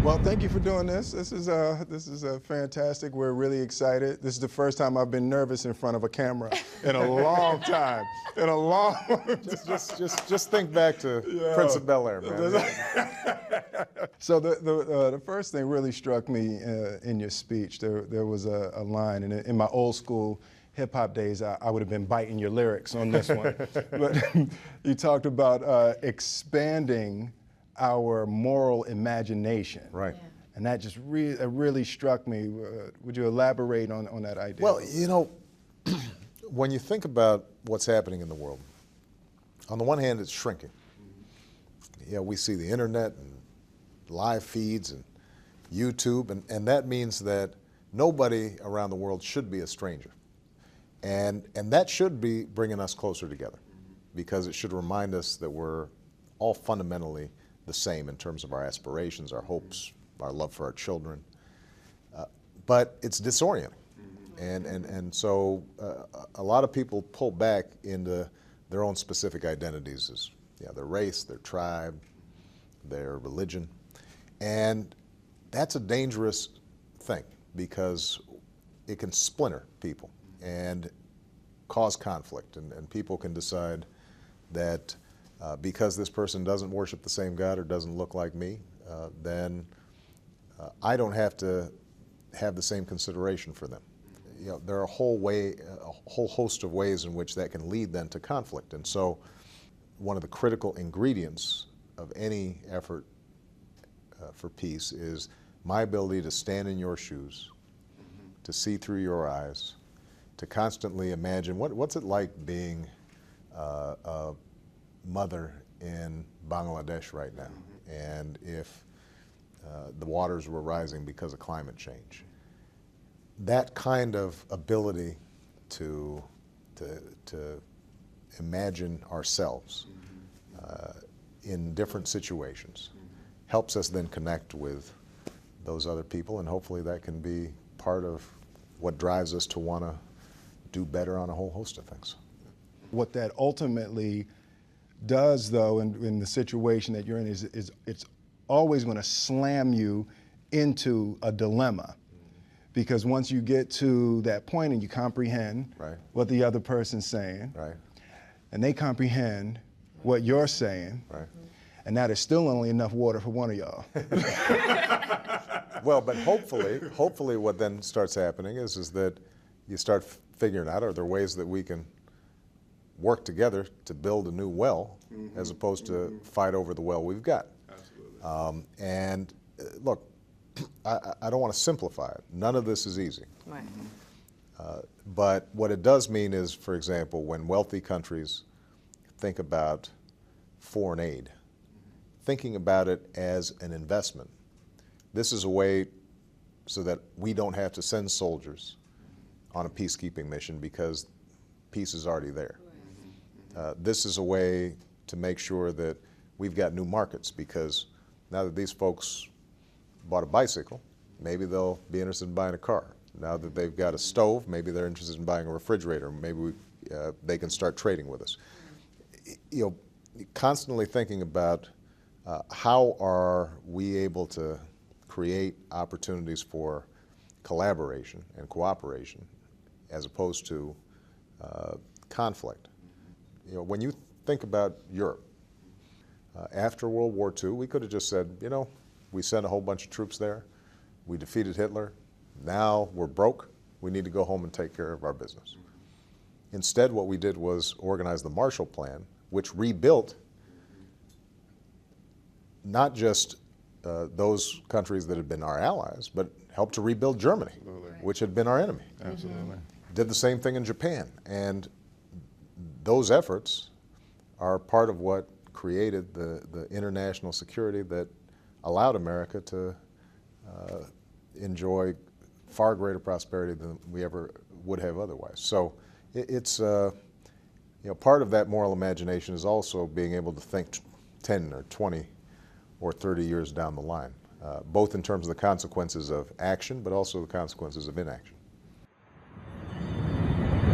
Well, thank you for doing this. This is fantastic. We're really excited. This is the first time I've been nervous in front of a camera in a long time. In a long time. Just think back to Prince of Bel-Air, man. So the first thing really struck me in your speech. There was a line, and in my old school hip-hop days, I would have been biting your lyrics on this one. But you talked about expanding our moral imagination. Right. Yeah. And that just really struck me. Would you elaborate on that idea? Well, you know, when you think about what's happening in the world, on the one hand, it's shrinking. You know, we see the internet and live feeds and YouTube, and that means that nobody around the world should be a stranger. And that should be bringing us closer together, because it should remind us that we're all fundamentally the same in terms of our aspirations, our hopes, our love for our children. But it's disorienting. And so a lot of people pull back into their own specific identities as their race, their tribe, their religion. And that's a dangerous thing, because it can splinter people and cause conflict. And people can decide that because this person doesn't worship the same God or doesn't look like me, then I don't have to have the same consideration for them. You know, there are a whole host of ways in which that can lead then to conflict. And so one of the critical ingredients of any effort for peace is my ability to stand in your shoes, to see through your eyes, to constantly imagine what's it like being a mother in Bangladesh right now, and if the waters were rising because of climate change. That kind of ability to imagine ourselves in different situations helps us then connect with those other people, and hopefully that can be part of what drives us to want to do better on a whole host of things. What that ultimately does, though, in the situation that you're in, is it's always going to slam you into a dilemma. Because once you get to that point and you comprehend what the other person's saying, and they comprehend what you're saying, and that is still only enough water for one of y'all. Well, but hopefully what then starts happening is that you start figuring out, are there ways that we can work together to build a new well, as opposed to fight over the well we've got. Absolutely. And look, I don't want to simplify it. None of this is easy. Right. But what it does mean is, for example, when wealthy countries think about foreign aid, thinking about it as an investment. This is a way so that we don't have to send soldiers on a peacekeeping mission because peace is already there. This is a way to make sure that we've got new markets, because now that these folks bought a bicycle, maybe they'll be interested in buying a car. Now that they've got a stove, maybe they're interested in buying a refrigerator. Maybe they can start trading with us. You know, constantly thinking about how are we able to create opportunities for collaboration and cooperation as opposed to conflict. You know, when you think about Europe, after World War II, we could have just said, you know, we sent a whole bunch of troops there, we defeated Hitler, now we're broke, we need to go home and take care of our business. Instead, what we did was organize the Marshall Plan, which rebuilt not just those countries that had been our allies, but helped to rebuild Germany, which had been our enemy. Absolutely. Did the same thing in Japan. And those efforts are part of what created the international security that allowed America to enjoy far greater prosperity than we ever would have otherwise. So it's, you know, part of that moral imagination is also being able to think 10 or 20 or 30 years down the line, both in terms of the consequences of action, but also the consequences of inaction.